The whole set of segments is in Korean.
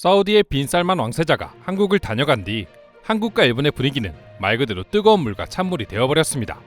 사우디의 빈 살만 왕세자가 한국을 다녀간 뒤 한국과 일본의 분위기는 말 그대로 뜨거운 물과 찬물이 되어버렸습니다.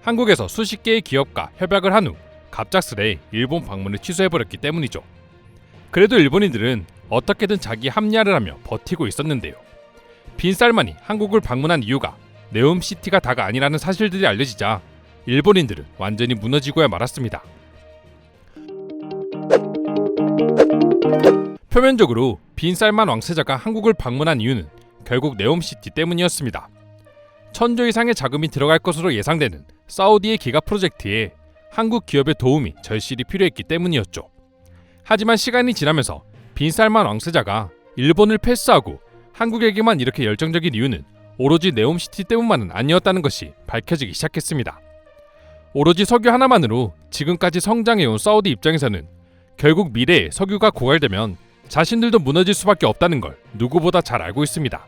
한국에서 수십 개의 기업과 협약을 한 후 갑작스레 일본 방문을 취소해버렸기 때문이죠. 그래도 일본인들은 어떻게든 자기 합리화를 하며 버티고 있었는데요. 빈 살만이 한국을 방문한 이유가 네옴시티가 다가 아니라는 사실들이 알려지자 일본인들은 완전히 무너지고야 말았습니다. 표면적으로 빈 살만 왕세자가 한국을 방문한 이유는 결국 네옴시티 때문이었습니다. 1000조 이상의 자금이 들어갈 것으로 예상되는 사우디의 기가 프로젝트에 한국 기업의 도움이 절실히 필요했기 때문이었죠. 하지만 시간이 지나면서 빈 살만 왕세자가 일본을 패스하고 한국에게만 이렇게 열정적인 이유는 오로지 네옴시티 때문만은 아니었다는 것이 밝혀지기 시작했습니다. 오로지 석유 하나만으로 지금까지 성장해온 사우디 입장에서는 결국 미래에 석유가 고갈되면 자신들도 무너질 수밖에 없다는 걸 누구보다 잘 알고 있습니다.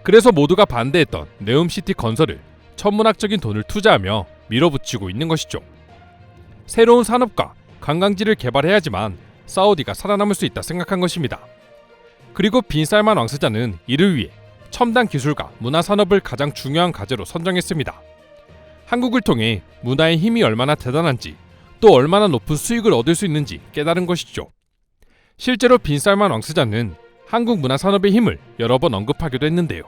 그래서 모두가 반대했던 네옴시티 건설을 천문학적인 돈을 투자하며 밀어붙이고 있는 것이죠. 새로운 산업과 관광지를 개발해야지만 사우디가 살아남을 수 있다 생각한 것입니다. 그리고 빈 살만 왕세자는 이를 위해 첨단 기술과 문화 산업을 가장 중요한 과제로 선정했습니다. 한국을 통해 문화의 힘이 얼마나 대단한지 또 얼마나 높은 수익을 얻을 수 있는지 깨달은 것이죠. 실제로 빈 살만 왕세자는 한국 문화 산업의 힘을 여러 번 언급하기도 했는데요.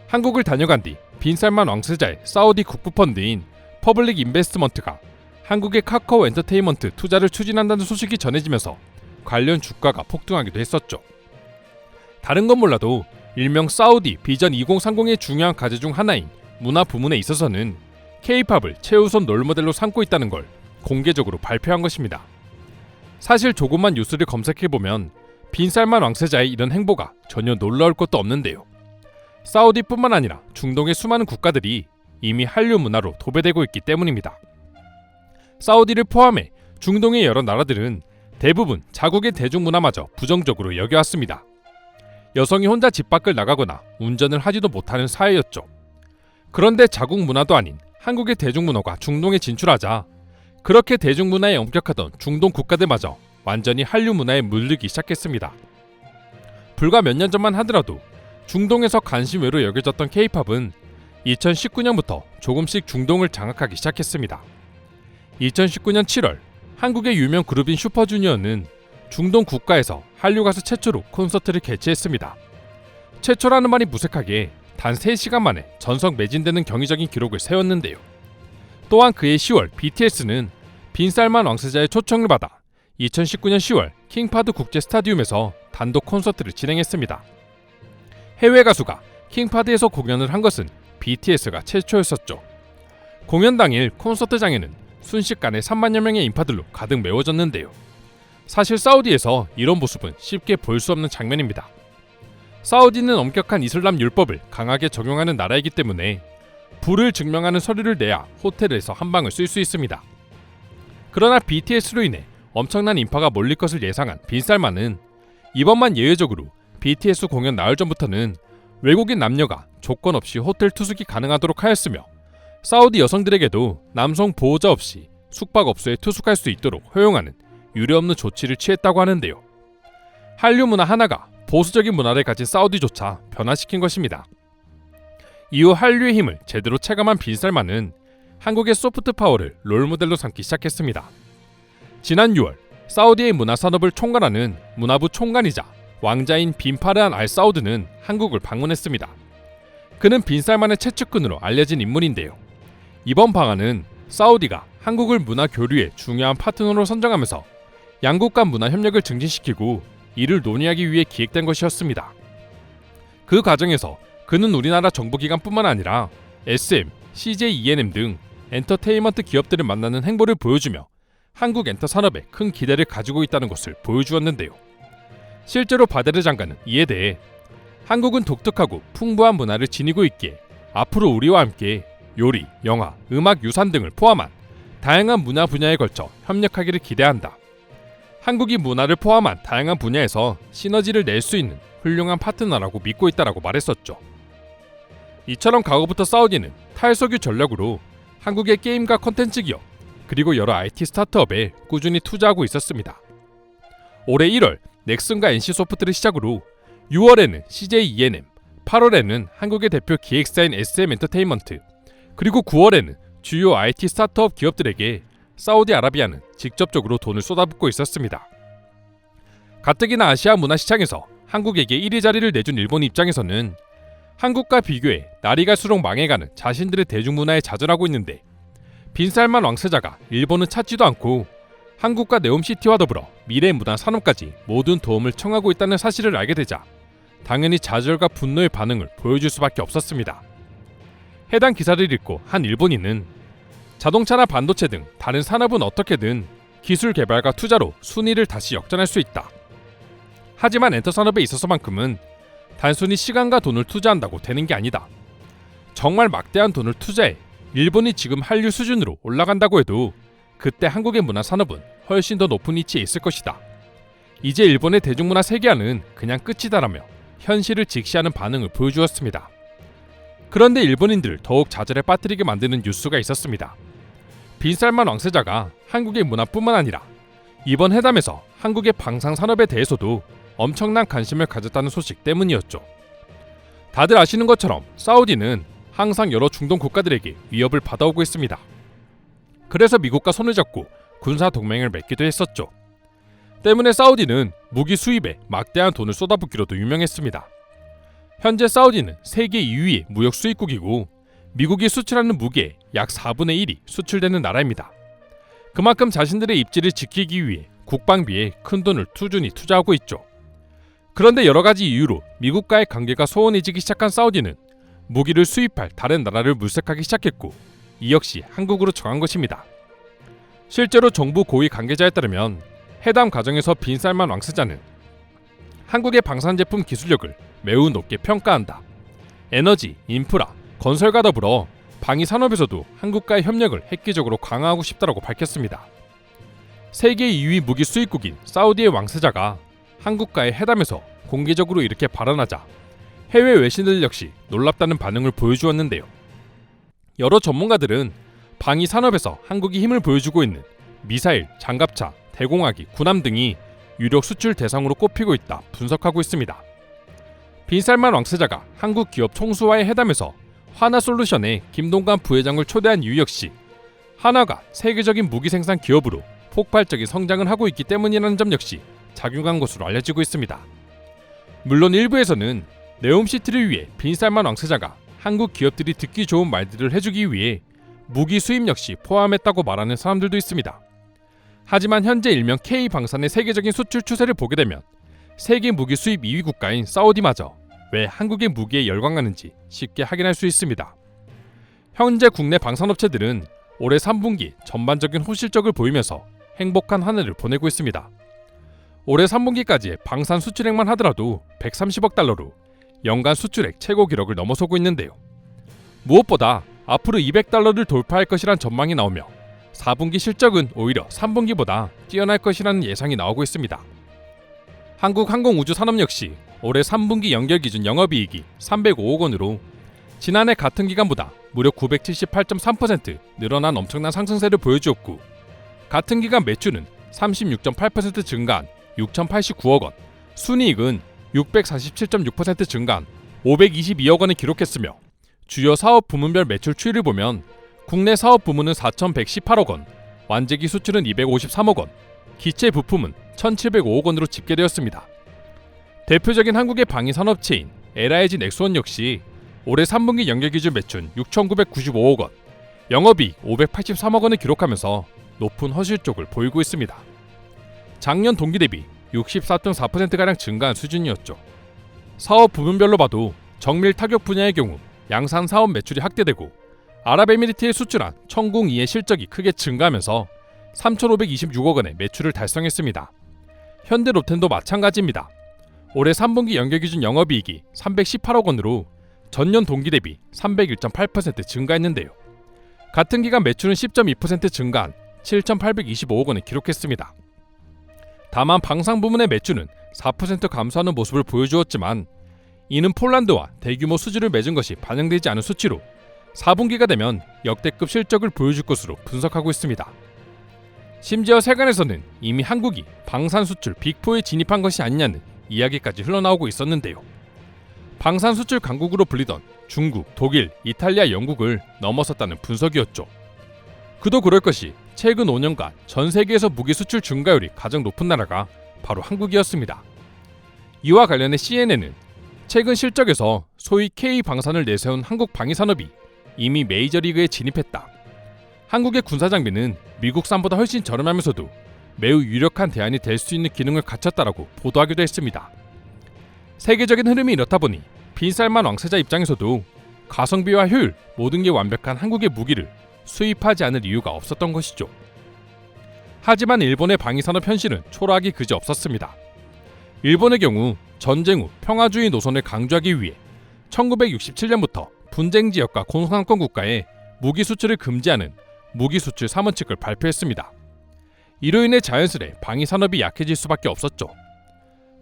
한국을 다녀간 뒤 빈 살만 왕세자의 사우디 국부 펀드인 퍼블릭 인베스트먼트가 한국의 카카오 엔터테인먼트 투자를 추진한다는 소식이 전해지면서 관련 주가가 폭등하기도 했었죠. 다른 건 몰라도 일명 사우디 비전 2030의 중요한 과제 중 하나인 문화 부문에 있어서는 K-팝을 최우선 롤모델로 삼고 있다는 걸 공개적으로 발표한 것입니다. 사실 조금만 뉴스를 검색해보면 빈 살만 왕세자의 이런 행보가 전혀 놀라울 것도 없는데요. 사우디뿐만 아니라 중동의 수많은 국가들이 이미 한류 문화로 도배되고 있기 때문입니다. 사우디를 포함해 중동의 여러 나라들은 대부분 자국의 대중문화마저 부정적으로 여겨왔습니다. 여성이 혼자 집 밖을 나가거나 운전을 하지도 못하는 사회였죠. 그런데 자국 문화도 아닌 한국의 대중문화가 중동에 진출하자 그렇게 대중문화에 엄격하던 중동 국가들마저 완전히 한류 문화에 물들기 시작했습니다. 불과 몇 년 전만 하더라도 중동에서 관심 외로 여겨졌던 K-팝은 2019년부터 조금씩 중동을 장악하기 시작했습니다. 2019년 7월 한국의 유명 그룹인 슈퍼주니어는 중동 국가에서 한류 가수 최초로 콘서트를 개최했습니다. 최초라는 말이 무색하게 단 3시간 만에 전석 매진되는 경이적인 기록을 세웠는데요. 또한 그해 10월 BTS는 빈 살만 왕세자의 초청을 받아 2019년 10월 킹파드 국제 스타디움에서 단독 콘서트를 진행했습니다. 해외 가수가 킹파드에서 공연을 한 것은 BTS가 최초였었죠. 공연 당일 콘서트장에는 순식간에 3만여 명의 인파들로 가득 메워졌는데요. 사실 사우디에서 이런 모습은 쉽게 볼 수 없는 장면입니다. 사우디는 엄격한 이슬람 율법을 강하게 적용하는 나라이기 때문에 불을 증명하는 서류를 내야 호텔에서 한 방을 쓸 수 있습니다. 그러나 BTS로 인해 엄청난 인파가 몰릴 것을 예상한 빈 살만은 이번만 예외적으로 BTS 공연 나흘 전부터는 외국인 남녀가 조건 없이 호텔 투숙이 가능하도록 하였으며 사우디 여성들에게도 남성 보호자 없이 숙박업소에 투숙할 수 있도록 허용하는 유례없는 조치를 취했다고 하는데요. 한류 문화 하나가 보수적인 문화를 가진 사우디조차 변화시킨 것입니다. 이후 한류의 힘을 제대로 체감한 빈 살만은 한국의 소프트 파워를 롤모델로 삼기 시작했습니다. 지난 6월 사우디의 문화 산업을 총괄하는 문화부 총관이자 왕자인 빈 파르한 알 사우드는 한국을 방문했습니다. 그는 빈 살만의 최측근으로 알려진 인물인데요. 이번 방안은 사우디가 한국을 문화 교류의 중요한 파트너로 선정하면서 양국 간 문화 협력을 증진시키고 이를 논의하기 위해 기획된 것이었습니다. 그 과정에서 그는 우리나라 정부기관뿐만 아니라 SM, CJ ENM 등 엔터테인먼트 기업들을 만나는 행보를 보여주며 한국 엔터 산업에 큰 기대를 가지고 있다는 것을 보여주었는데요. 실제로 바데르 장관은 이에 대해 한국은 독특하고 풍부한 문화를 지니고 있기에 앞으로 우리와 함께 요리, 영화, 음악, 유산 등을 포함한 다양한 문화 분야에 걸쳐 협력하기를 기대한다. 한국이 문화를 포함한 다양한 분야에서 시너지를 낼 수 있는 훌륭한 파트너라고 믿고 있다라고 말했었죠. 이처럼 과거부터 사우디는 탈석유 전략으로 한국의 게임과 콘텐츠 기업 그리고 여러 IT 스타트업에 꾸준히 투자하고 있었습니다. 올해 1월 넥슨과 NC소프트를 시작으로 6월에는 CJ ENM, 8월에는 한국의 대표 기획사인 SM엔터테인먼트, 그리고 9월에는 주요 IT 스타트업 기업들에게 사우디아라비아는 직접적으로 돈을 쏟아붓고 있었습니다. 가뜩이나 아시아 문화시장에서 한국에게 1위 자리를 내준 일본 입장에서는 한국과 비교해 날이 갈수록 망해가는 자신들의 대중문화에 좌절하고 있는데 빈살만 왕세자가 일본은 찾지도 않고 한국과 네옴시티와 더불어 미래문화산업까지 모든 도움을 청하고 있다는 사실을 알게 되자 당연히 좌절과 분노의 반응을 보여줄 수밖에 없었습니다. 해당 기사를 읽고 한 일본인은 자동차나 반도체 등 다른 산업은 어떻게든 기술 개발과 투자로 순위를 다시 역전할 수 있다. 하지만 엔터 산업에 있어서만큼은 단순히 시간과 돈을 투자한다고 되는 게 아니다. 정말 막대한 돈을 투자해 일본이 지금 한류 수준으로 올라간다고 해도 그때 한국의 문화산업은 훨씬 더 높은 위치에 있을 것이다. 이제 일본의 대중문화 세계화는 그냥 끝이다라며 현실을 직시하는 반응을 보여주었습니다. 그런데 일본인들을 더욱 좌절에 빠뜨리게 만드는 뉴스가 있었습니다. 빈살만 왕세자가 한국의 문화뿐만 아니라 이번 회담에서 한국의 방산산업에 대해서도 엄청난 관심을 가졌다는 소식 때문이었죠. 다들 아시는 것처럼 사우디는 항상 여러 중동 국가들에게 위협을 받아오고 있습니다. 그래서 미국과 손을 잡고 군사 동맹을 맺기도 했었죠. 때문에 사우디는 무기 수입에 막대한 돈을 쏟아붓기로도 유명했습니다. 현재 사우디는 세계 2위의 무역 수입국이고 미국이 수출하는 무기의 약 4분의 1이 수출되는 나라입니다. 그만큼 자신들의 입지를 지키기 위해 국방비에 큰 돈을 꾸준히 투자하고 있죠. 그런데 여러 가지 이유로 미국과의 관계가 소원해지기 시작한 사우디는 무기를 수입할 다른 나라를 물색하기 시작했고 이 역시 한국으로 정한 것입니다. 실제로 정부 고위 관계자에 따르면 회담 과정에서 빈살만 왕세자는 한국의 방산제품 기술력을 매우 높게 평가한다. 에너지, 인프라, 건설과 더불어 방위 산업에서도 한국과의 협력을 획기적으로 강화하고 싶다라고 밝혔습니다. 세계 2위 무기 수입국인 사우디의 왕세자가 한국과의 회담에서 공개적으로 이렇게 발언하자 해외 외신들 역시 놀랍다는 반응을 보여주었는데요. 여러 전문가들은 방위 산업에서 한국이 힘을 보여주고 있는 미사일, 장갑차, 대공화기, 군함 등이 유력 수출 대상으로 꼽히고 있다 분석하고 있습니다. 빈살만 왕세자가 한국 기업 총수와의 회담에서 하나솔루션의 김동관 부회장을 초대한 이유 역시 하나가 세계적인 무기 생산 기업으로 폭발적인 성장을 하고 있기 때문이라는 점 역시 작용한 것으로 알려지고 있습니다. 물론 일부에서는 네옴시티를 위해 빈살만 왕세자가 한국 기업들이 듣기 좋은 말들을 해주기 위해 무기 수입 역시 포함했다고 말하는 사람들도 있습니다. 하지만 현재 일명 K방산의 세계적인 수출 추세를 보게 되면 세계 무기 수입 2위 국가인 사우디마저 왜 한국의 무기에 열광하는지 쉽게 확인할 수 있습니다. 현재 국내 방산업체들은 올해 3분기 전반적인 호실적을 보이면서 행복한 한 해를 보내고 있습니다. 올해 3분기까지의 방산 수출액만 하더라도 130억 달러로 연간 수출액 최고 기록을 넘어서고 있는데요. 무엇보다 앞으로 200달러를 돌파할 것이란 전망이 나오며 4분기 실적은 오히려 3분기보다 뛰어날 것이라는 예상이 나오고 있습니다. 한국항공우주산업 역시 올해 3분기 연결 기준 영업이익이 305억 원으로 지난해 같은 기간보다 무려 978.3% 늘어난 엄청난 상승세를 보여주었고 같은 기간 매출은 36.8% 증가한 6,089억 원, 순이익은 647.6% 증가한 522억 원을 기록했으며 주요 사업 부문별 매출 추이를 보면 국내 사업 부문은 4,118억 원, 완제기 수출은 253억 원, 기체 부품은 1,705억 원으로 집계되었습니다. 대표적인 한국의 방위 산업체인 LIG 넥스원 역시 올해 3분기 연결 기준 매출 6,995억 원, 영업이익 583억 원을 기록하면서 높은 허실적을 보이고 있습니다. 작년 동기 대비 64.4%가량 증가한 수준이었죠. 사업 부문별로 봐도 정밀 타격 분야의 경우 양산 사업 매출이 확대되고 아랍에미리트에 수출한 천궁2의 실적이 크게 증가하면서 3,526억 원의 매출을 달성했습니다. 현대로텐도 마찬가지입니다. 올해 3분기 연결 기준 영업이익이 318억 원으로 전년 동기 대비 301.8% 증가했는데요. 같은 기간 매출은 10.2% 증가한 7,825억 원을 기록했습니다. 다만 방산 부문의 매출은 4% 감소하는 모습을 보여주었지만 이는 폴란드와 대규모 수주를 맺은 것이 반영되지 않은 수치로 4분기가 되면 역대급 실적을 보여줄 것으로 분석하고 있습니다. 심지어 세간에서는 이미 한국이 방산 수출 빅4에 진입한 것이 아니냐는 이야기까지 흘러나오고 있었는데요. 방산 수출 강국으로 불리던 중국, 독일, 이탈리아, 영국을 넘어섰다는 분석이었죠. 그도 그럴 것이 최근 5년간 전 세계에서 무기 수출 증가율이 가장 높은 나라가 바로 한국이었습니다. 이와 관련해 CNN은 최근 실적에서 소위 K 방산을 내세운 한국 방위산업이 이미 메이저리그에 진입했다. 한국의 군사장비는 미국산보다 훨씬 저렴하면서도 매우 유력한 대안이 될 수 있는 기능을 갖췄다라고 보도하기도 했습니다. 세계적인 흐름이 이렇다 보니 빈살만 왕세자 입장에서도 가성비와 효율 모든 게 완벽한 한국의 무기를 수입하지 않을 이유가 없었던 것이죠. 하지만 일본의 방위산업 현실은 초라하기 그지없었습니다. 일본의 경우 전쟁 후 평화주의 노선을 강조하기 위해 1967년부터 분쟁 지역과 공산권 국가에 무기 수출을 금지하는 무기 수출 3원칙을 발표했습니다. 이로 인해 자연스레 방위산업이 약해질 수밖에 없었죠.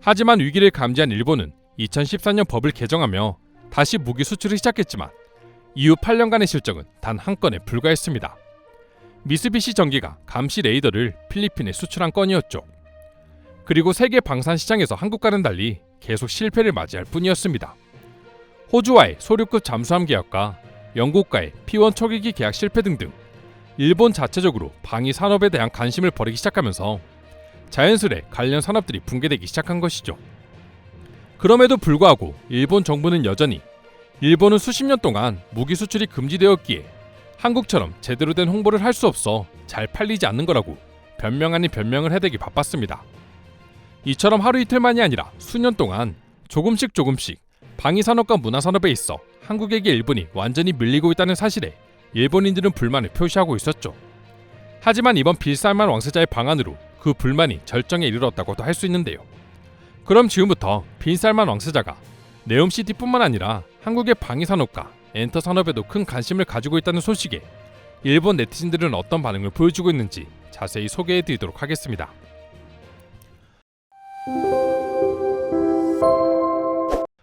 하지만 위기를 감지한 일본은 2014년 법을 개정하며 다시 무기 수출을 시작했지만 이후 8년간의 실적은 단 한 건에 불과했습니다. 미쓰비시 전기가 감시 레이더를 필리핀에 수출한 건이었죠. 그리고 세계 방산 시장에서 한국과는 달리 계속 실패를 맞이할 뿐이었습니다. 호주와의 소류급 잠수함 계약과 영국과의 P1 초계기 계약 실패 등등 일본 자체적으로 방위 산업에 대한 관심을 버리기 시작하면서 자연스레 관련 산업들이 붕괴되기 시작한 것이죠. 그럼에도 불구하고 일본 정부는 여전히 일본은 수십 년 동안 무기 수출이 금지되었기에 한국처럼 제대로 된 홍보를 할 수 없어 잘 팔리지 않는 거라고 변명 아닌 변명을 해대기 바빴습니다. 이처럼 하루 이틀만이 아니라 수년 동안 조금씩 방위산업과 문화산업에 있어 한국에게 일본이 완전히 밀리고 있다는 사실에 일본인들은 불만을 표시하고 있었죠. 하지만 이번 빈살만 왕세자의 방안으로 그 불만이 절정에 이르렀다고도 할 수 있는데요. 그럼 지금부터 빈살만 왕세자가 네옴시티뿐만 아니라 한국의 방위산업과 엔터산업에도 큰 관심을 가지고 있다는 소식에 일본 네티즌들은 어떤 반응을 보여주고 있는지 자세히 소개해드리도록 하겠습니다.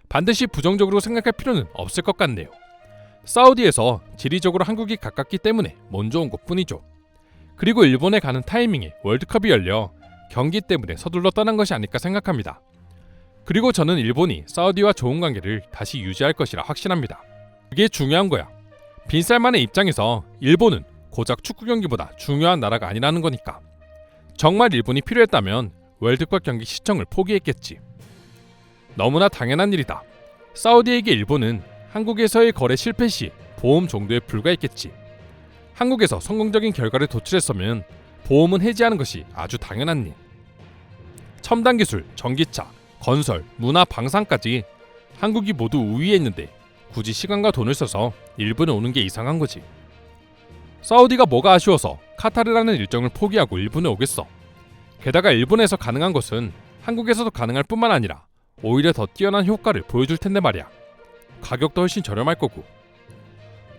반드시 부정적으로 생각할 필요는 없을 것 같네요. 사우디에서 지리적으로 한국이 가깝기 때문에 먼저 온 것뿐이죠. 그리고 일본에 가는 타이밍에 월드컵이 열려 경기 때문에 서둘러 떠난 것이 아닐까 생각합니다. 그리고 저는 일본이 사우디와 좋은 관계를 다시 유지할 것이라 확신합니다. 그게 중요한 거야. 빈살만의 입장에서 일본은 고작 축구 경기보다 중요한 나라가 아니라는 거니까. 정말 일본이 필요했다면 월드컵 경기 시청을 포기했겠지. 너무나 당연한 일이다. 사우디에게 일본은 한국에서의 거래 실패 시 보험 정도에 불과했겠지. 한국에서 성공적인 결과를 도출했으면 보험은 해지하는 것이 아주 당연한 일. 첨단 기술, 전기차, 건설, 문화, 방산까지 한국이 모두 우위에 있는데 굳이 시간과 돈을 써서 일본에 오는 게 이상한 거지. 사우디가 뭐가 아쉬워서 카타르라는 일정을 포기하고 일본에 오겠어. 게다가 일본에서 가능한 것은 한국에서도 가능할 뿐만 아니라 오히려 더 뛰어난 효과를 보여줄 텐데 말이야. 가격도 훨씬 저렴할 거고.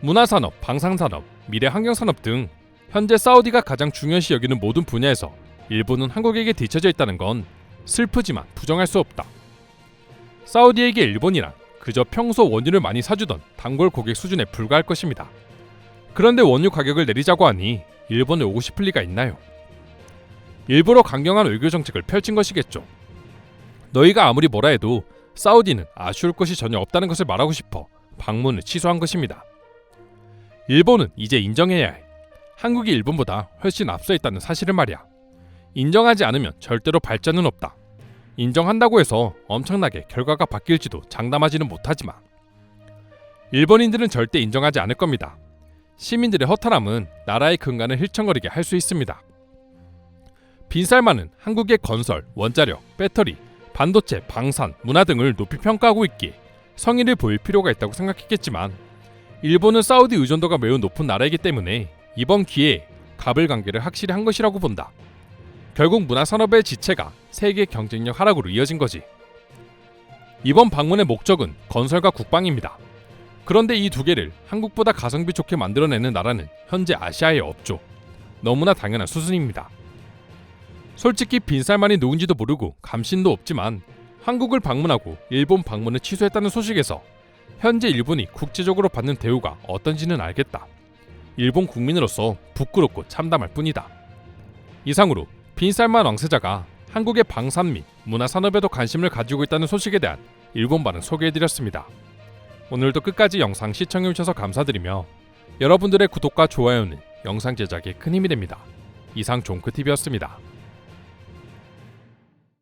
문화산업, 방산산업, 미래환경산업 등 현재 사우디가 가장 중요시 여기는 모든 분야에서 일본은 한국에게 뒤처져 있다는 건 슬프지만 부정할 수 없다. 사우디에게 일본이란 그저 평소 원유를 많이 사주던 단골 고객 수준에 불과할 것입니다. 그런데 원유 가격을 내리자고 하니 일본에 오고 싶을 리가 있나요? 일부러 강경한 외교 정책을 펼친 것이겠죠. 너희가 아무리 뭐라 해도 사우디는 아쉬울 것이 전혀 없다는 것을 말하고 싶어 방문을 취소한 것입니다. 일본은 이제 인정해야 해. 한국이 일본보다 훨씬 앞서 있다는 사실을 말이야. 인정하지 않으면 절대로 발전은 없다. 인정한다고 해서 엄청나게 결과가 바뀔지도 장담하지는 못하지만 일본인들은 절대 인정하지 않을 겁니다. 시민들의 허탈함은 나라의 근간을 힐청거리게 할 수 있습니다. 빈살만은 한국의 건설, 원자력, 배터리, 반도체, 방산, 문화 등을 높이 평가하고 있기에 성의를 보일 필요가 있다고 생각했겠지만 일본은 사우디 의존도가 매우 높은 나라이기 때문에 이번 기회에 갑을관계를 확실히 한 것이라고 본다. 결국 문화산업의 지체가 세계 경쟁력 하락으로 이어진 거지. 이번 방문의 목적은 건설과 국방입니다. 그런데 이 두 개를 한국보다 가성비 좋게 만들어내는 나라는 현재 아시아에 없죠. 너무나 당연한 수순입니다. 솔직히 빈살만이 누군지도 모르고 감신도 없지만 한국을 방문하고 일본 방문을 취소했다는 소식에서 현재 일본이 국제적으로 받는 대우가 어떤지는 알겠다. 일본 국민으로서 부끄럽고 참담할 뿐이다. 이상으로 빈살만 왕세자가 한국의 방산 및 문화산업에도 관심을 가지고 있다는 소식에 대한 일본 반응 소개해드렸습니다. 오늘도 끝까지 영상 시청해주셔서 감사드리며 여러분들의 구독과 좋아요는 영상 제작에 큰 힘이 됩니다. 이상 종크TV였습니다.